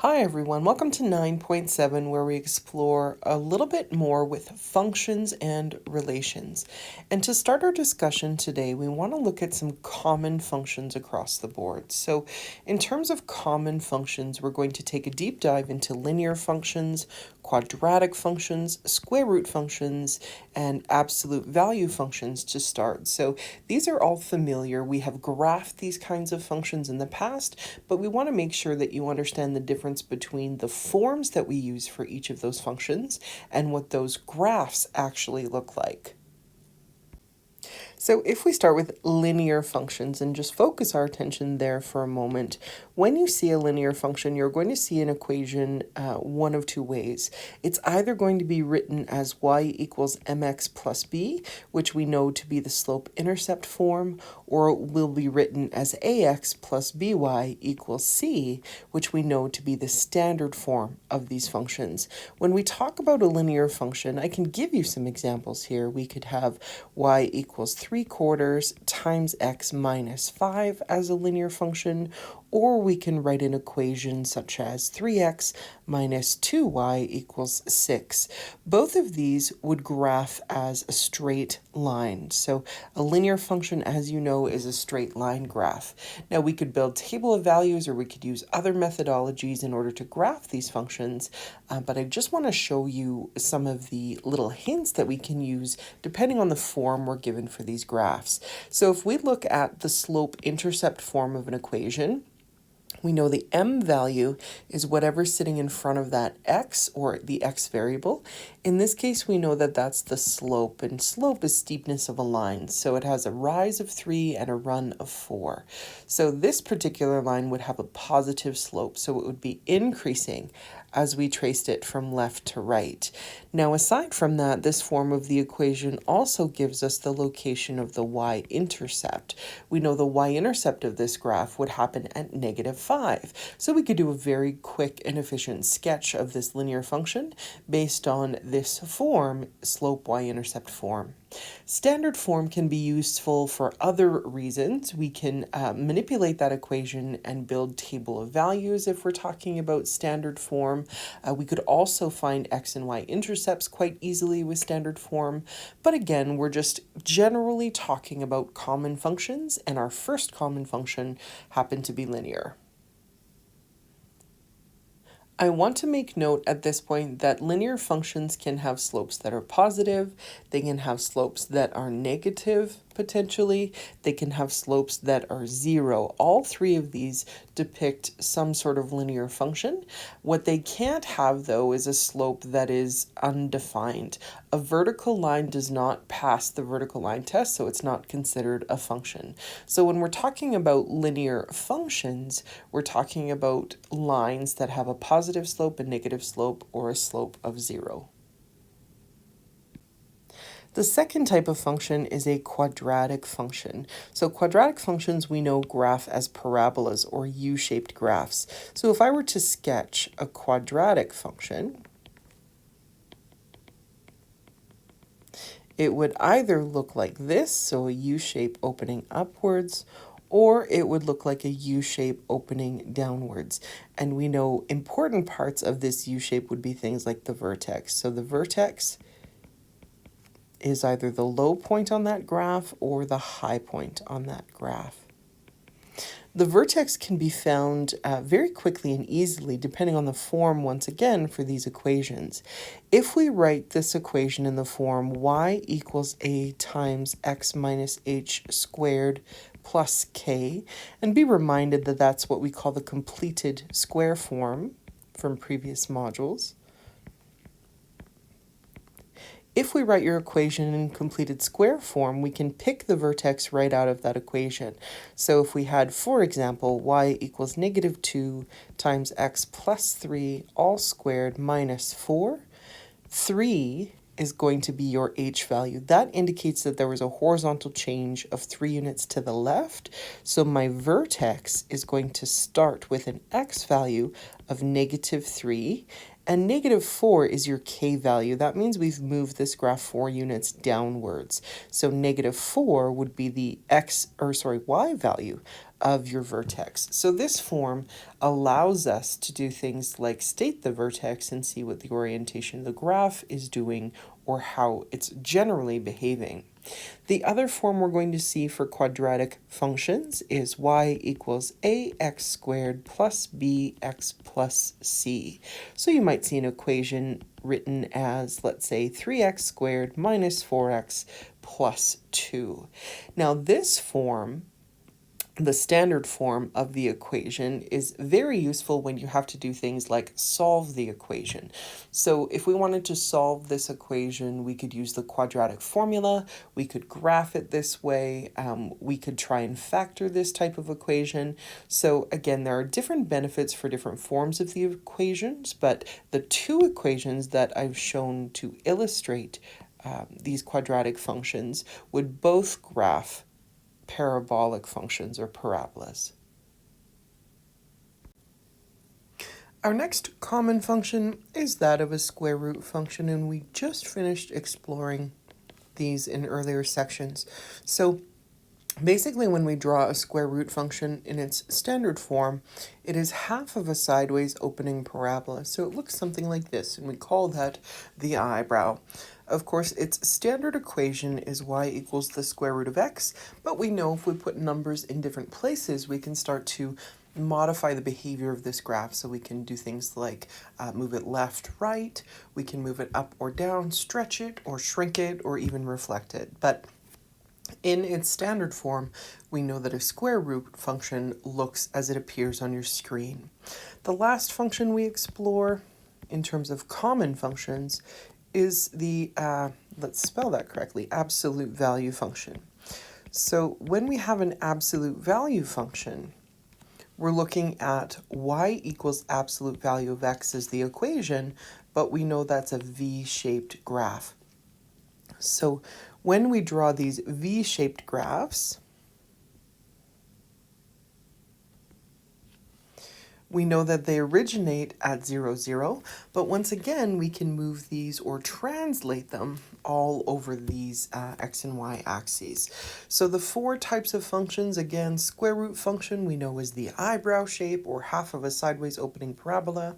Hi everyone, welcome to 9.7 where we explore a little bit more with functions and relations. And to start our discussion today, we want to look at some common functions across the board. So in terms of common functions, we're going to take a deep dive into linear functions, quadratic functions, square root functions, and absolute value functions to start. So these are all familiar. We have graphed these kinds of functions in the past, but we want to make sure that you understand the difference between the forms that we use for each of those functions and what those graphs actually look like. So if we start with linear functions and just focus our attention there for a moment, when you see a linear function, you're going to see an equation one of two ways. It's either going to be written as y equals mx plus b, which we know to be the slope-intercept form, or it will be written as ax plus by equals c, which we know to be the standard form of these functions. When we talk about a linear function, I can give you some examples here. We could have y equals 3/4 times x minus 5 as a linear function, or we can write an equation such as 3x minus 2y equals 6. Both of these would graph as a straight line. So a linear function, as you know, is a straight line graph. Now we could build table of values, or we could use other methodologies in order to graph these functions, but I just want to show you some of the little hints that we can use depending on the form we're given for these graphs. So if we look at the slope-intercept form of an equation, we know the m value is whatever's sitting in front of that x, or the x variable. In this case, we know that that's the slope, and slope is steepness of a line. So it has a rise of 3 and a run of 4. So this particular line would have a positive slope, so it would be increasing as we traced it from left to right. Now, aside from that, this form of the equation also gives us the location of the y-intercept. We know the y-intercept of this graph would happen at -5. So we could do a very quick and efficient sketch of this linear function based on this form, slope y-intercept form. Standard form can be useful for other reasons. We can manipulate that equation and build table of values if we're talking about standard form. We could also find x and y intercepts quite easily with standard form. But again, we're just generally talking about common functions, and our first common function happened to be linear. I want to make note at this point that linear functions can have slopes that are positive, they can have slopes that are negative potentially, they can have slopes that are 0. All three of these depict some sort of linear function. What they can't have, though, is a slope that is undefined. A vertical line does not pass the vertical line test, so it's not considered a function. So when we're talking about linear functions, we're talking about lines that have a positive slope, a negative slope, or a slope of 0. The second type of function is a quadratic function. So quadratic functions we know graph as parabolas or U-shaped graphs. So if I were to sketch a quadratic function, it would either look like this, so a U-shape opening upwards, or it would look like a U-shape opening downwards. And we know important parts of this U-shape would be things like the vertex. So the vertex is either the low point on that graph or the high point on that graph. The vertex can be found very quickly and easily depending on the form, once again, for these equations. If we write this equation in the form y equals a times x minus h squared plus k, and be reminded that that's what we call the completed square form from previous modules. If we write your equation in completed square form, we can pick the vertex right out of that equation. So if we had, for example, y equals -2 times x plus 3 all squared minus 4, 3 is going to be your h value. That indicates that there was a horizontal change of 3 units to the left. So my vertex is going to start with an x value of -3, And -4 is your k value. That means we've moved this graph 4 units downwards. So -4 would be the y value of your vertex. So this form allows us to do things like state the vertex and see what the orientation of the graph is doing or how it's generally behaving. The other form we're going to see for quadratic functions is y equals ax squared plus bx plus c. So you might see an equation written as, let's say, 3x squared minus 4x plus 2. Now this form, the standard form of the equation, is very useful when you have to do things like solve the equation. So if we wanted to solve this equation, we could use the quadratic formula, we could graph it this way, we could try and factor this type of equation. So again, there are different benefits for different forms of the equations, but the two equations that I've shown to illustrate these quadratic functions would both graph parabolic functions or parabolas. Our next common function is that of a square root function, and we just finished exploring these in earlier sections. So basically, when we draw a square root function in its standard form, it is half of a sideways opening parabola. So it looks something like this, and we call that the eyebrow. Of course, its standard equation is y equals the square root of x, but we know if we put numbers in different places, we can start to modify the behavior of this graph. So we can do things like move it left, right, we can move it up or down, stretch it or shrink it, or even reflect it. But in its standard form, we know that a square root function looks as it appears on your screen. The last function we explore in terms of common functions is the, let's spell that correctly, absolute value function. So when we have an absolute value function, we're looking at y equals absolute value of x as the equation, but we know that's a V-shaped graph. So when we draw these V-shaped graphs, we know that they originate at 0, 0, but once again, we can move these or translate them all over these x and y axes. So the four types of functions, again, square root function we know is the eyebrow shape or half of a sideways opening parabola.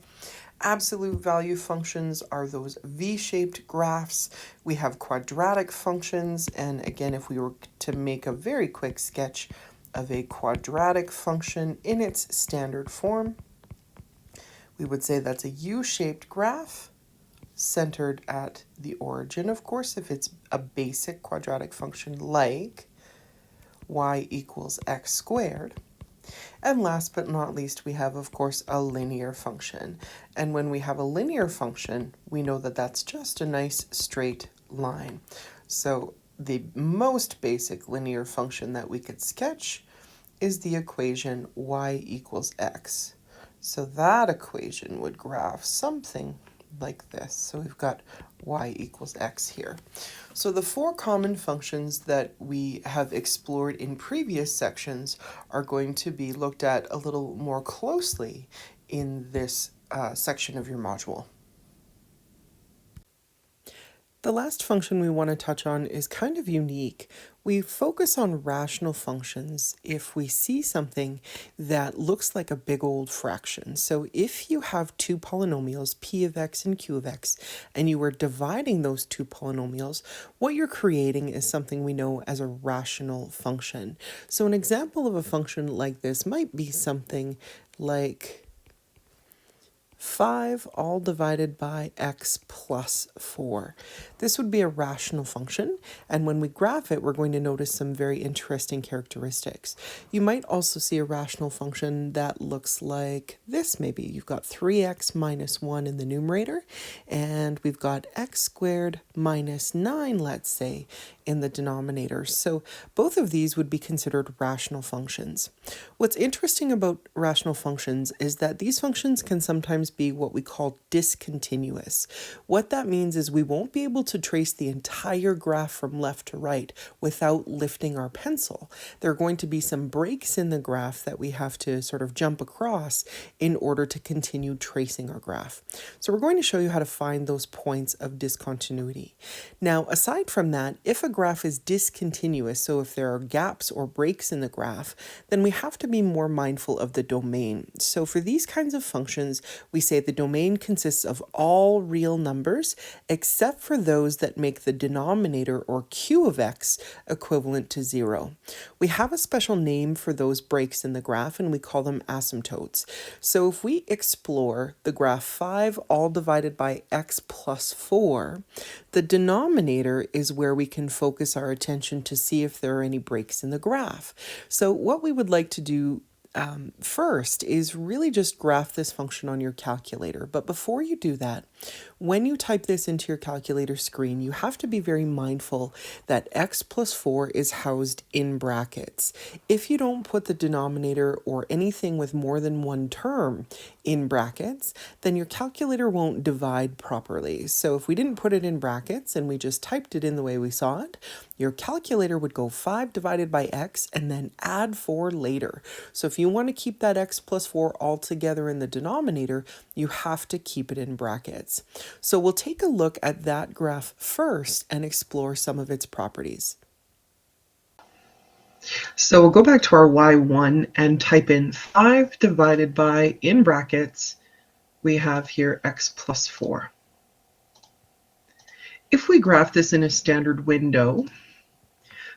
Absolute value functions are those V-shaped graphs. We have quadratic functions, and again, if we were to make a very quick sketch of a quadratic function in its standard form, we would say that's a U-shaped graph centered at the origin, of course, if it's a basic quadratic function like y equals x squared. And last but not least, we have, of course, a linear function. And when we have a linear function, we know that that's just a nice straight line. So the most basic linear function that we could sketch is the equation y equals x. So that equation would graph something like this. So we've got y equals x here. So the four common functions that we have explored in previous sections are going to be looked at a little more closely in this section of your module. The last function we want to touch on is kind of unique. We focus on rational functions if we see something that looks like a big old fraction. So if you have two polynomials, p of x and q of x, and you are dividing those two polynomials, what you're creating is something we know as a rational function. So an example of a function like this might be something like 5 all divided by x plus 4. This would be a rational function, and when we graph it, we're going to notice some very interesting characteristics. You might also see a rational function that looks like this maybe. You've got 3x minus 1 in the numerator, and we've got x squared minus 9, let's say, in the denominator. So both of these would be considered rational functions. What's interesting about rational functions is that these functions can sometimes be be what we call discontinuous. What that means is we won't be able to trace the entire graph from left to right without lifting our pencil. There are going to be some breaks in the graph that we have to sort of jump across in order to continue tracing our graph. So we're going to show you how to find those points of discontinuity. Now, aside from that, if a graph is discontinuous, so if there are gaps or breaks in the graph, then we have to be more mindful of the domain. So for these kinds of functions, we say the domain consists of all real numbers except for those that make the denominator or q of x equivalent to 0. We have a special name for those breaks in the graph and we call them asymptotes. So if we explore the graph 5 all divided by x plus 4, the denominator is where we can focus our attention to see if there are any breaks in the graph. So what we would like to do first is really just graph this function on your calculator. But before you do that, when you type this into your calculator screen, you have to be very mindful that x plus 4 is housed in brackets. If you don't put the denominator or anything with more than one term in brackets, then your calculator won't divide properly. So if we didn't put it in brackets and we just typed it in the way we saw it, your calculator would go 5 divided by x and then add 4 later. So if you want to keep that x plus 4 all together in the denominator, you have to keep it in brackets. So we'll take a look at that graph first and explore some of its properties. So we'll go back to our y1 and type in 5 divided by, in brackets, we have here x plus 4. If we graph this in a standard window,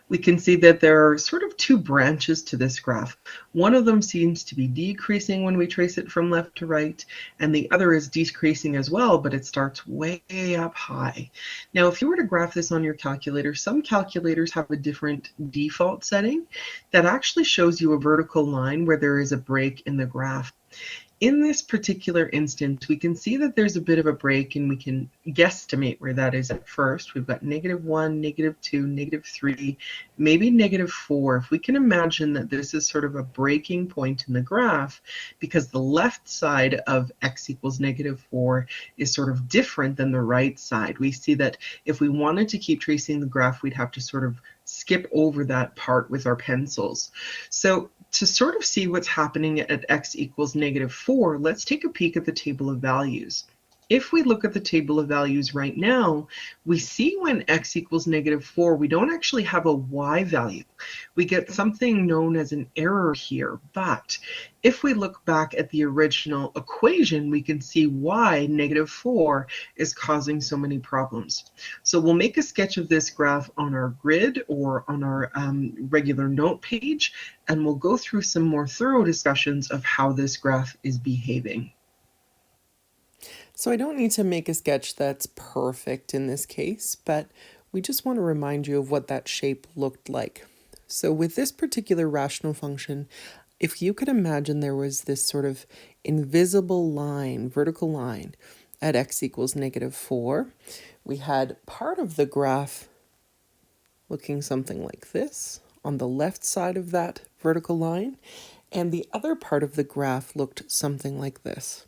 we can see that there are sort of two branches to this graph. One of them seems to be decreasing when we trace it from left to right, and the other is decreasing as well, but it starts way up high. Now, if you were to graph this on your calculator, some calculators have a different default setting that actually shows you a vertical line where there is a break in the graph. In this particular instance, we can see that there's a bit of a break and we can guesstimate where that is at first. We've got -1, -2, -3, maybe -4. If we can imagine that this is sort of a breaking point in the graph because the left side of x equals -4 is sort of different than the right side. We see that if we wanted to keep tracing the graph, we'd have to sort of skip over that part with our pencils. So to sort of see what's happening at x equals -4, let's take a peek at the table of values. If we look at the table of values right now, we see when x equals -4, we don't actually have a y value. We get something known as an error here, but if we look back at the original equation, we can see why -4 is causing so many problems. So we'll make a sketch of this graph on our grid or on our regular note page, and we'll go through some more thorough discussions of how this graph is behaving. So I don't need to make a sketch that's perfect in this case, but we just want to remind you of what that shape looked like. So with this particular rational function, if you could imagine there was this sort of invisible line, vertical line, at x equals -4, we had part of the graph looking something like this on the left side of that vertical line, and the other part of the graph looked something like this.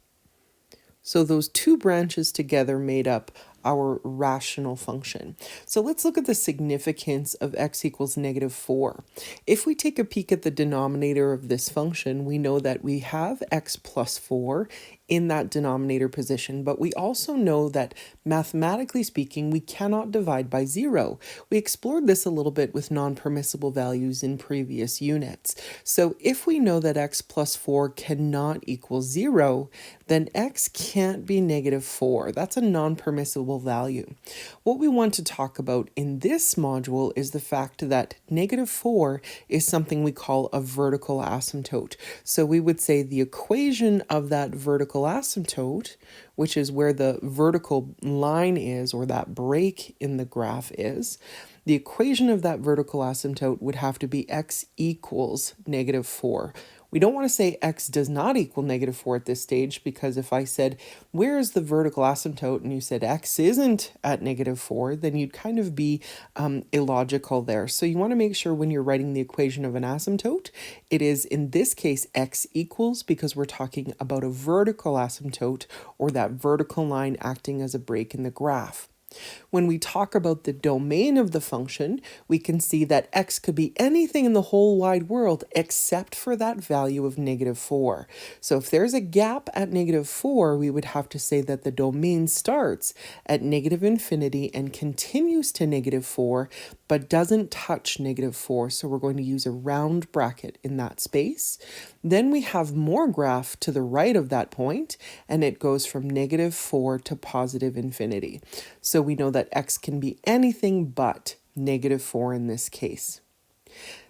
So those two branches together made up our rational function. So let's look at the significance of x equals -4. If we take a peek at the denominator of this function, we know that we have x plus 4 in that denominator position, but we also know that mathematically speaking, we cannot divide by 0. We explored this a little bit with non-permissible values in previous units. So if we know that x plus 4 cannot equal 0, then x can't be -4. That's a non-permissible value. What we want to talk about in this module is the fact that -4 is something we call a vertical asymptote. So we would say the equation of that vertical asymptote, which is where the vertical line is or that break in the graph is, the equation of that vertical asymptote would have to be x equals -4, We don't want to say x does not equal negative 4 at this stage, because if I said, where is the vertical asymptote, and you said x isn't at negative 4, then you'd kind of be illogical there. So you want to make sure when you're writing the equation of an asymptote, it is, in this case, x equals, because we're talking about a vertical asymptote, or that vertical line acting as a break in the graph. When we talk about the domain of the function, we can see that x could be anything in the whole wide world except for that value of negative 4. So if there's a gap at negative 4, we would have to say that the domain starts at negative infinity and continues to negative 4, but doesn't touch negative 4. So we're going to use a round bracket in that space. Then we have more graph to the right of that point, and it goes from negative 4 to positive infinity. So we know that x can be anything but negative 4 in this case.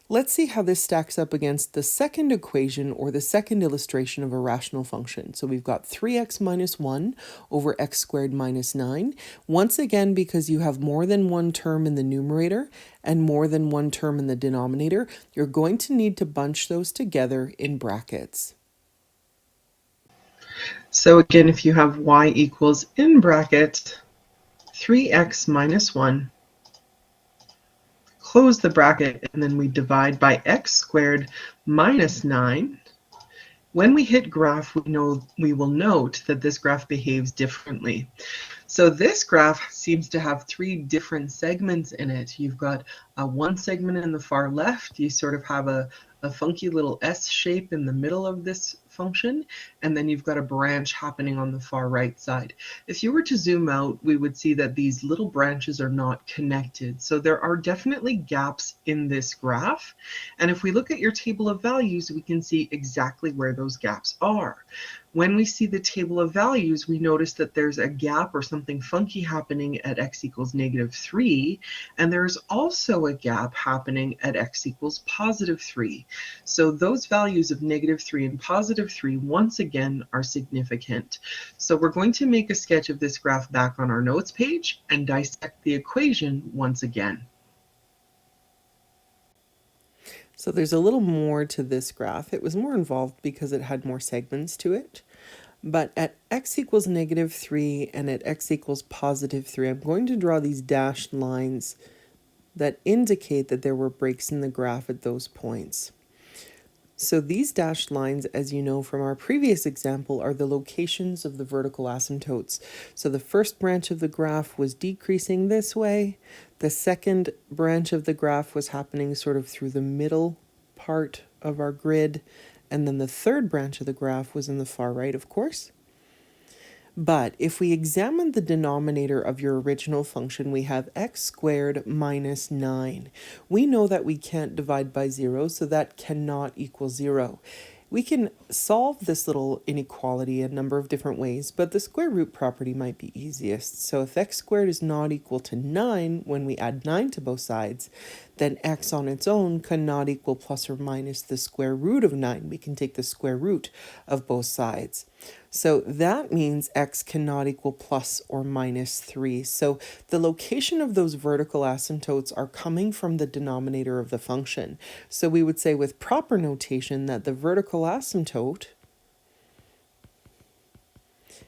Let's see how this stacks up against the second equation, or the second illustration of a rational function. So we've got 3x minus 1 over x squared minus 9. Once again, because you have more than one term in the numerator and more than one term in the denominator, you're going to need to bunch those together in brackets. So again, if you have y equals, in bracket, 3x minus 1, close the bracket, and then we divide by x squared minus 9. When we hit graph, we will note that this graph behaves differently. So this graph seems to have three different segments in it. You've got one segment in the far left. You sort of have a funky little S shape in the middle of this function, and then you've got a branch happening on the far right side. If you were to zoom out, we would see that these little branches are not connected. So there are definitely gaps in this graph. And if we look at your table of values, we can see exactly where those gaps are. When we see the table of values, we notice that there's a gap or something funky happening at x equals negative 3, and there's also a gap happening at x equals positive 3. So those values of negative 3 and positive 3, once again, are significant. So we're going to make a sketch of this graph back on our notes page and dissect the equation once again. So there's a little more to this graph. It was more involved because it had more segments to it. But at x equals negative 3 and at x equals positive 3, I'm going to draw these dashed lines that indicate that there were breaks in the graph at those points. So these dashed lines, as you know from our previous example, are the locations of the vertical asymptotes. So the first branch of the graph was decreasing this way. The second branch of the graph was happening sort of through the middle part of our grid. And then the third branch of the graph was in the far right, of course. But if we examine the denominator of your original function, we have x squared minus 9. We know that we can't divide by 0, so that cannot equal 0. We can solve this little inequality a number of different ways, but the square root property might be easiest. So if x squared is not equal to 9 when we add 9 to both sides, then x on its own cannot equal plus or minus the square root of 9. We can take the square root of both sides. So that means x cannot equal plus or minus 3. So the location of those vertical asymptotes are coming from the denominator of the function. So we would say with proper notation that the vertical asymptote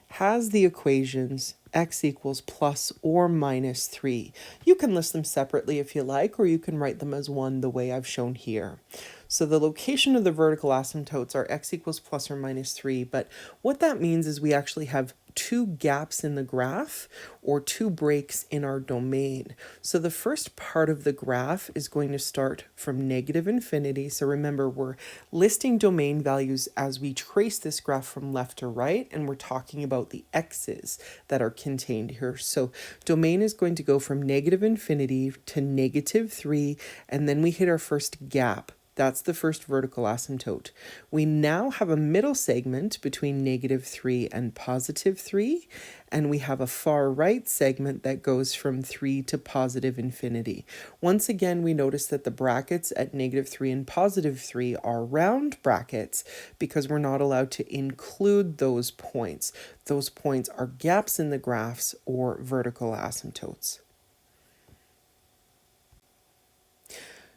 has the equations x equals plus or minus 3. You can list them separately if you like, or you can write them as one the way I've shown here. So the location of the vertical asymptotes are x equals plus or minus 3, but what that means is we actually have two gaps in the graph, or two breaks in our domain. So the first part of the graph is going to start from negative infinity. So remember, we're listing domain values as we trace this graph from left to right, and we're talking about the x's that are contained here. So domain is going to go from negative infinity to negative 3, and then we hit our first gap. That's the first vertical asymptote. We now have a middle segment between negative 3 and positive 3, and we have a far right segment that goes from 3 to positive infinity. Once again, we notice that the brackets at negative 3 and positive 3 are round brackets because we're not allowed to include those points. Those points are gaps in the graphs, or vertical asymptotes.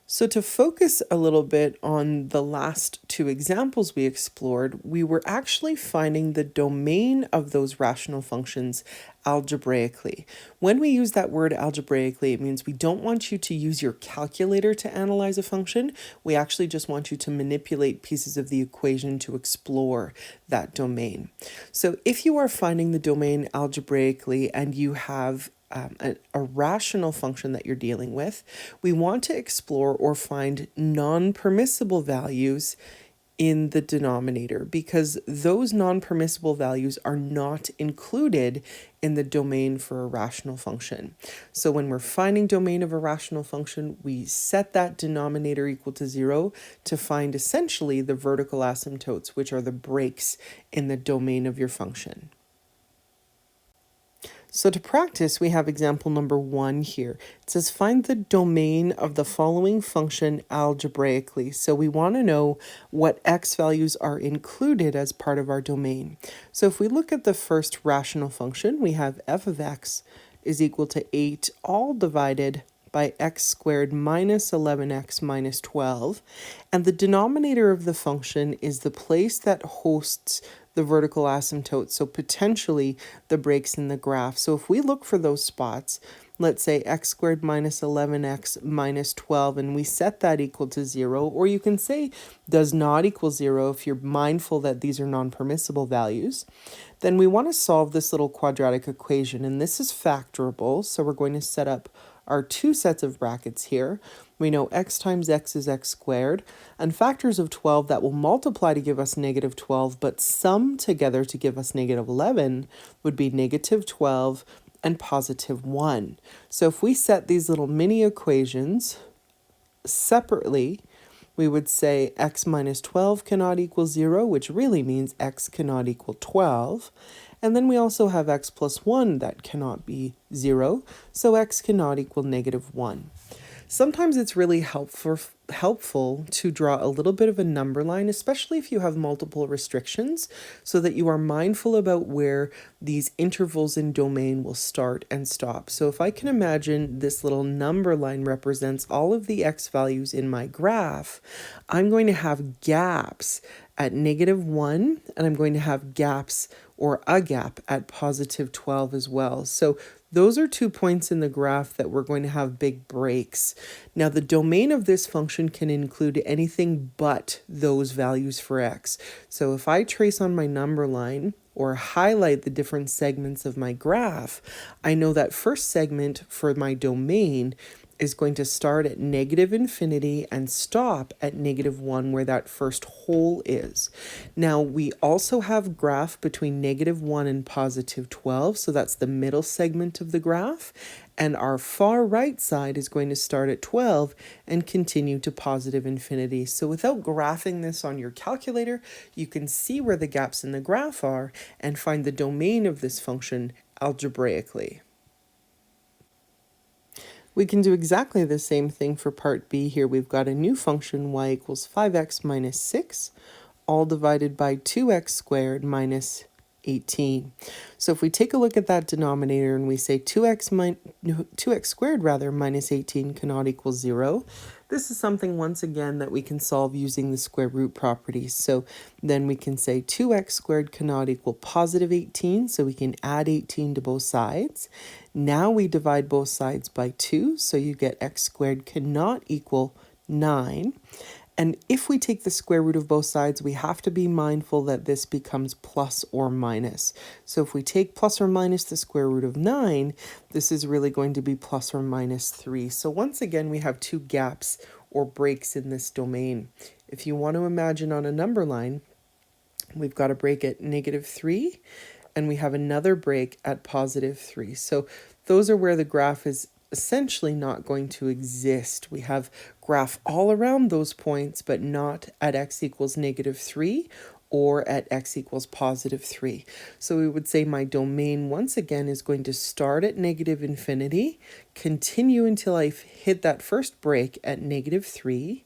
So to focus a little bit on the last two examples we explored, we were actually finding the domain of those rational functions algebraically. When we use that word algebraically, it means we don't want you to use your calculator to analyze a function. We actually just want you to manipulate pieces of the equation to explore that domain. So if you are finding the domain algebraically and you have a rational function that you're dealing with, we want to explore or find non-permissible values in the denominator because those non-permissible values are not included in the domain for a rational function. So when we're finding domain of a rational function, we set that denominator equal to 0 to find essentially the vertical asymptotes, which are the breaks in the domain of your function. So to practice, we have example number 1 here. It says find the domain of the following function algebraically. So we want to know what x values are included as part of our domain. So if we look at the first rational function, we have f of x is equal to 8 all divided by x squared minus 11x minus 12. And the denominator of the function is the place that hosts the vertical asymptote, so potentially the breaks in the graph. So if we look for those spots, let's say x squared minus 11x minus 12, and we set that equal to 0, or you can say does not equal 0 if you're mindful that these are non-permissible values, then we want to solve this little quadratic equation, and this is factorable, so we're going to set up our two sets of brackets here. We know x times x is x squared, and factors of 12 that will multiply to give us negative 12, but sum together to give us negative 11 would be negative 12 and positive 1. So if we set these little mini equations separately, we would say x minus 12 cannot equal 0, which really means x cannot equal 12. And then we also have x plus 1 that cannot be 0, so x cannot equal negative 1. Sometimes it's really helpful to draw a little bit of a number line, especially if you have multiple restrictions, so that you are mindful about where these intervals in domain will start and stop. So if I can imagine this little number line represents all of the x values in my graph, I'm going to have gaps at negative 1, and I'm going to have gaps or a gap at positive 12 as well. So those are 2 points in the graph that we're going to have big breaks. Now the domain of this function can include anything but those values for x. So if I trace on my number line or highlight the different segments of my graph, I know that first segment for my domain is going to start at negative infinity and stop at negative 1 where that first hole is. Now we also have graph between negative 1 and positive 12, so that's the middle segment of the graph, and our far right side is going to start at 12 and continue to positive infinity. So without graphing this on your calculator, you can see where the gaps in the graph are and find the domain of this function algebraically. We can do exactly the same thing for part B here. We've got a new function y equals 5x minus 6, all divided by 2x squared minus 18. So if we take a look at that denominator and we say 2x squared minus 18 cannot equal 0, this is something once again that we can solve using the square root property. So then we can say 2x squared cannot equal positive 18, so we can add 18 to both sides. Now we divide both sides by 2, so you get x squared cannot equal 9. And if we take the square root of both sides, we have to be mindful that this becomes plus or minus. So if we take plus or minus the square root of 9, this is really going to be plus or minus 3. So once again, we have 2 gaps or breaks in this domain. If you want to imagine on a number line, we've got a break at negative 3, and we have another break at positive 3. So those are where the graph is essentially not going to exist. We have graph all around those points, but not at x equals negative 3 or at x equals positive 3. So we would say my domain once again is going to start at negative infinity, continue until I hit that first break at negative 3.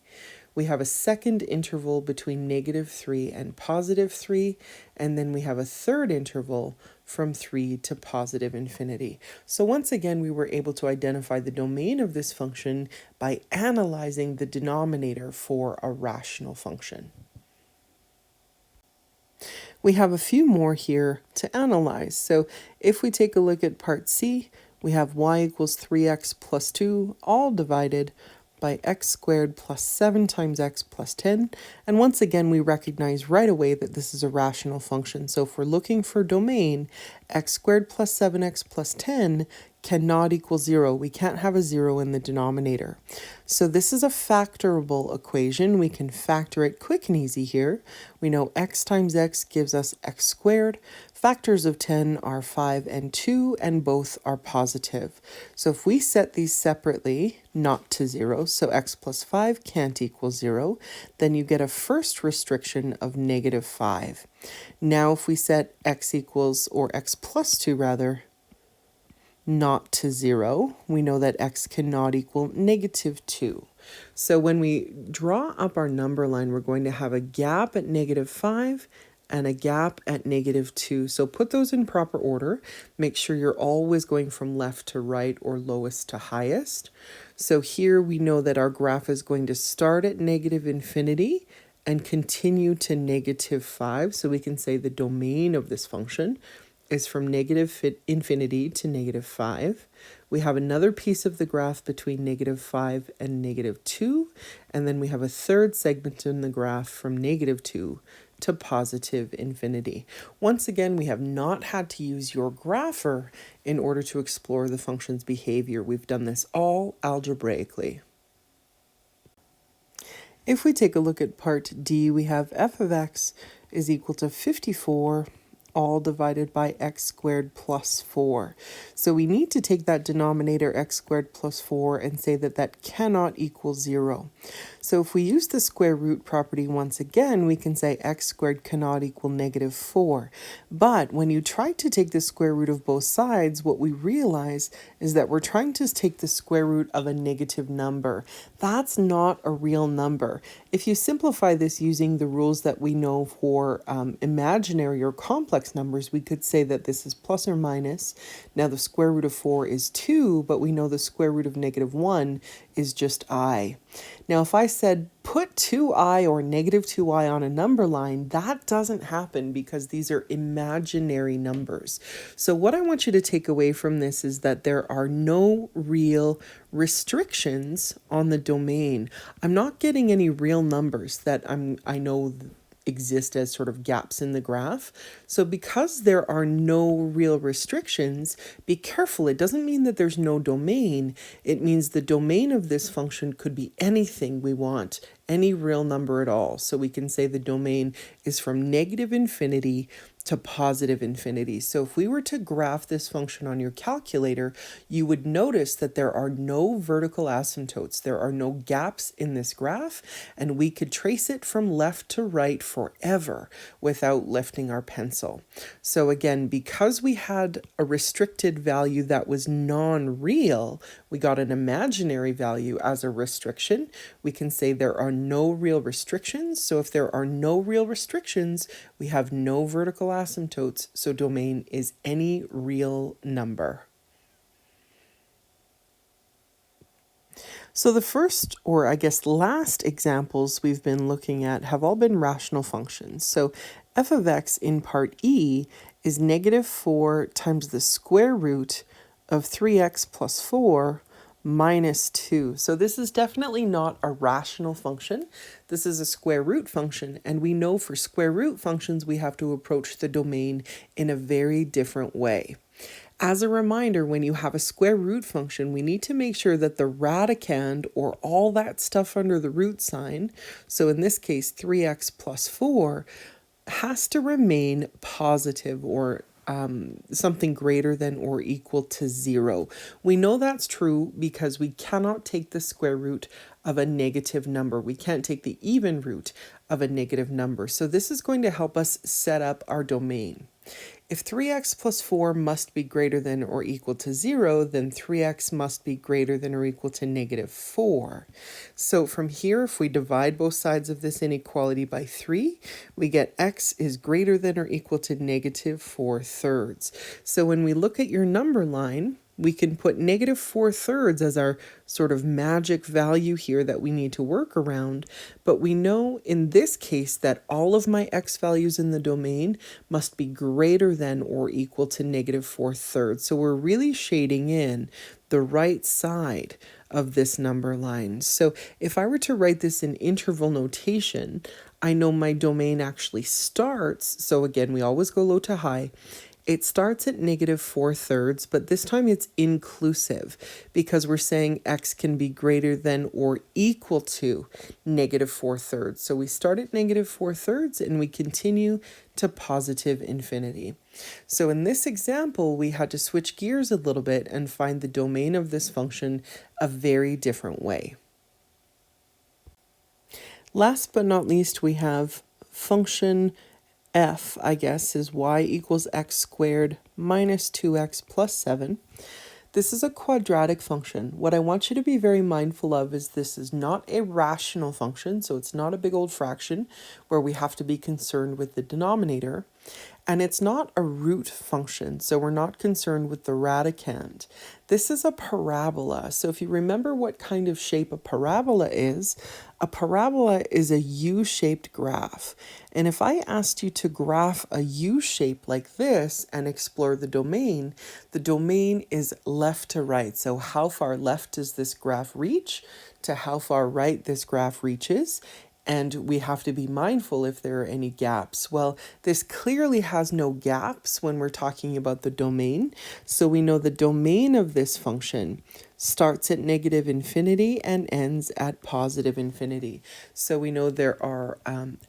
We have a second interval between -3 and +3, and then we have a third interval from 3 to positive infinity. So once again, we were able to identify the domain of this function by analyzing the denominator for a rational function. We have a few more here to analyze. So if we take a look at part C, we have y equals 3x plus 2, all divided by x squared plus 7 times x plus 10. And once again, we recognize right away that this is a rational function. So if we're looking for domain, x squared plus 7x plus 10 cannot equal 0. We can't have a 0 in the denominator. So this is a factorable equation. We can factor it quick and easy here. We know x times x gives us x squared. Factors of 10 are 5 and 2, and both are positive. So if we set these separately, not to 0, so x plus 5 can't equal 0, then you get a first restriction of -5. Now if we set x equals, or x plus 2 rather, not to 0, we know that x cannot equal -2. So when we draw up our number line, we're going to have a gap at -5 and a gap at -2. So put those in proper order. Make sure you're always going from left to right or lowest to highest. So here we know that our graph is going to start at -infinity and continue to -5. So we can say the domain of this function is from -infinity to -5. We have another piece of the graph between -5 and -2, and then we have a third segment in the graph from -2 to positive infinity. Once again, we have not had to use your grapher in order to explore the function's behavior. We've done this all algebraically. If we take a look at part D, we have f of x is equal to 54 all divided by x squared plus 4. So we need to take that denominator x squared plus 4 and say that that cannot equal 0. So if we use the square root property once again, we can say x squared cannot equal -4. But when you try to take the square root of both sides, what we realize is that we're trying to take the square root of a negative number. That's not a real number. If you simplify this using the rules that we know for imaginary or complex numbers, we could say that this is plus or minus. Now the square root of 4 is 2, but we know the square root of -1 is just I. Now if I said put 2i or -2i on a number line, that doesn't happen because these are imaginary numbers. So what I want you to take away from this is that there are no real restrictions on the domain. I'm not getting any real numbers that I know exist as sort of gaps in the graph. So because there are no real restrictions, be careful. It doesn't mean that there's no domain. It means the domain of this function could be anything we want, any real number at all. So we can say the domain is from -infinity to positive infinity. So if we were to graph this function on your calculator, you would notice that there are no vertical asymptotes. There are no gaps in this graph, and we could trace it from left to right forever without lifting our pencil. So again, because we had a restricted value that was non-real, we got an imaginary value as a restriction. We can say there are no real restrictions. So if there are no real restrictions, we have no vertical asymptotes, so domain is any real number. So the first, or I guess last examples we've been looking at have all been rational functions. So f of x in part E is -4 times the square root of 3x plus 4 minus 2. So this is definitely not a rational function. This is a square root function, and we know for square root functions we have to approach the domain in a very different way. As a reminder, when you have a square root function, we need to make sure that the radicand, or all that stuff under the root sign, so in this case 3x plus 4, has to remain positive, or something greater than or equal to 0. We know that's true because we cannot take the square root of a negative number. We can't take the even root of a negative number. So this is going to help us set up our domain. If 3x plus 4 must be greater than or equal to 0, then 3x must be greater than or equal to negative 4. So from here, if we divide both sides of this inequality by 3, we get x is greater than or equal to negative 4/3. So when we look at your number line, we can put negative 4/3 as our sort of magic value here that we need to work around. But we know in this case that all of my x values in the domain must be greater than or equal to negative 4/3. So we're really shading in the right side of this number line. So if I were to write this in interval notation, I know my domain actually starts. So again, we always go low to high. It starts at negative 4/3, but this time it's inclusive because we're saying x can be greater than or equal to negative 4/3. So we start at negative 4/3 and we continue to positive infinity. So in this example, we had to switch gears a little bit and find the domain of this function a very different way. Last but not least, we have function f, I guess, is y equals x squared minus 2x plus 7. This is a quadratic function. What I want you to be very mindful of is this is not a rational function, so it's not a big old fraction where we have to be concerned with the denominator. And it's not a root function, so we're not concerned with the radicand. This is a parabola. So if you remember what kind of shape a parabola is a U-shaped graph. And if I asked you to graph a U shape like this and explore the domain is left to right. So how far left does this graph reach to how far right this graph reaches? And we have to be mindful if there are any gaps. Well, this clearly has no gaps when we're talking about the domain. So we know the domain of this function starts at negative infinity and ends at positive infinity. So we know there are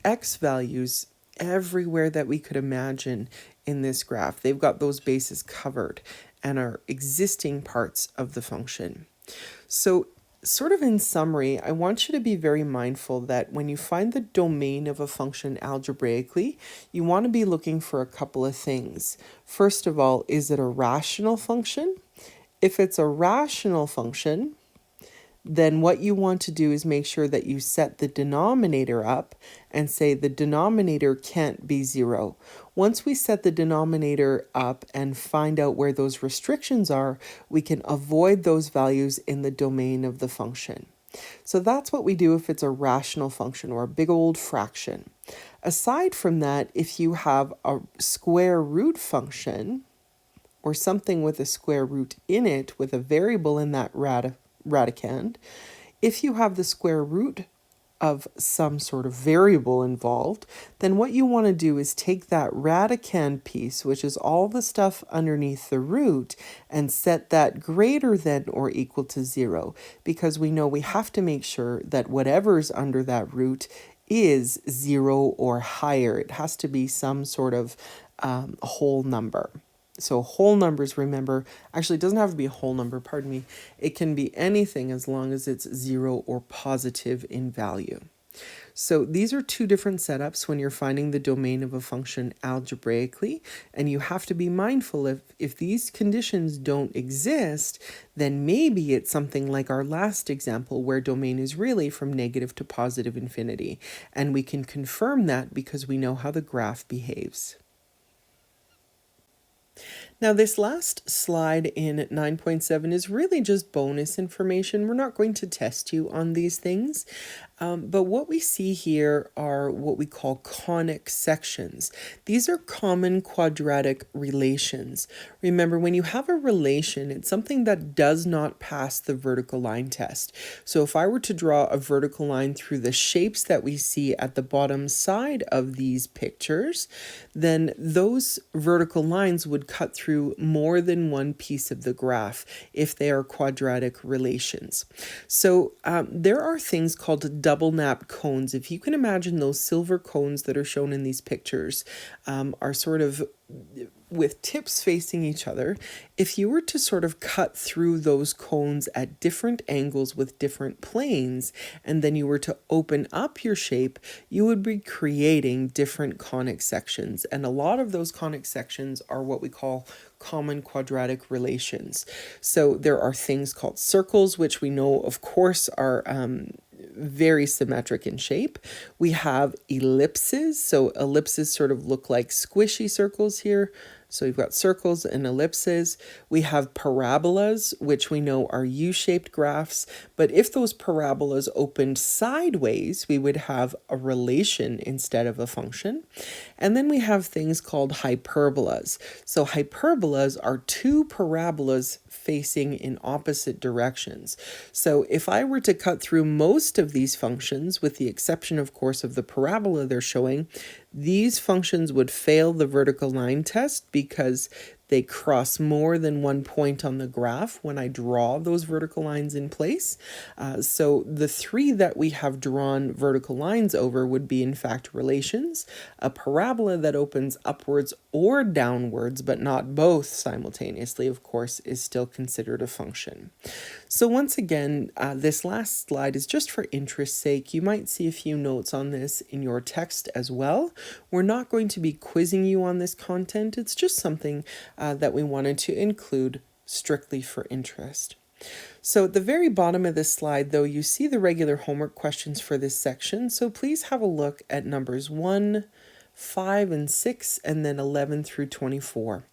x values everywhere that we could imagine in this graph. They've got those bases covered and are existing parts of the function. So sort of in summary, I want you to be very mindful that when you find the domain of a function algebraically, you want to be looking for a couple of things. First of all, is it a rational function? If it's a rational function, then what you want to do is make sure that you set the denominator up and say the denominator can't be 0. Once we set the denominator up and find out where those restrictions are, we can avoid those values in the domain of the function. So that's what we do if it's a rational function or a big old fraction. Aside from that, if you have a square root function or something with a square root in it with a variable in that radicand, if you have the square root of some sort of variable involved, then what you want to do is take that radicand piece, which is all the stuff underneath the root, and set that greater than or equal to 0, because we know we have to make sure that whatever's under that root is 0 or higher. It has to be some sort of whole number. So whole numbers, remember, actually it doesn't have to be a whole number, pardon me. It can be anything as long as it's 0 or positive in value. So these are two different setups when you're finding the domain of a function algebraically, and you have to be mindful if these conditions don't exist, then maybe it's something like our last example where domain is really from negative to positive infinity, and we can confirm that because we know how the graph behaves. Now this last slide in 9.7 is really just bonus information. We're not going to test you on these things, but what we see here are what we call conic sections. These are common quadratic relations. Remember, when you have a relation, it's something that does not pass the vertical line test. So if I were to draw a vertical line through the shapes that we see at the bottom side of these pictures, then those vertical lines would cut through more than one piece of the graph if they are quadratic relations. So there are things called double nap cones. If you can imagine those silver cones that are shown in these pictures are sort of with tips facing each other, if you were to sort of cut through those cones at different angles with different planes, and then you were to open up your shape, you would be creating different conic sections. And a lot of those conic sections are what we call common quadratic relations. So there are things called circles, which we know, of course, are very symmetric in shape. We have ellipses. So ellipses sort of look like squishy circles here. So we've got circles and ellipses. We have parabolas, which we know are U-shaped graphs. But if those parabolas opened sideways, we would have a relation instead of a function. And then we have things called hyperbolas. So hyperbolas are two parabolas facing in opposite directions. So if I were to cut through most of these functions, with the exception, of course, of the parabola they're showing, these functions would fail the vertical line test because they cross more than one point on the graph when I draw those vertical lines in place. So the three that we have drawn vertical lines over would be, in fact, relations. A parabola that opens upwards or downwards, but not both simultaneously, of course, is still considered a function. So once again, this last slide is just for interest's sake. You might see a few notes on this in your text as well. We're not going to be quizzing you on this content. It's just something that we wanted to include strictly for interest. So at the very bottom of this slide, though, you see the regular homework questions for this section. So please have a look at numbers 1, 5, and 6, and then 11 through 24.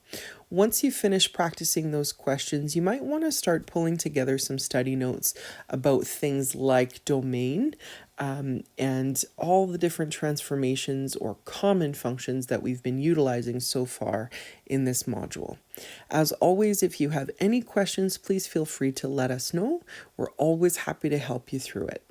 Once you finish practicing those questions, you might want to start pulling together some study notes about things like domain and all the different transformations or common functions that we've been utilizing so far in this module. As always, if you have any questions, please feel free to let us know. We're always happy to help you through it.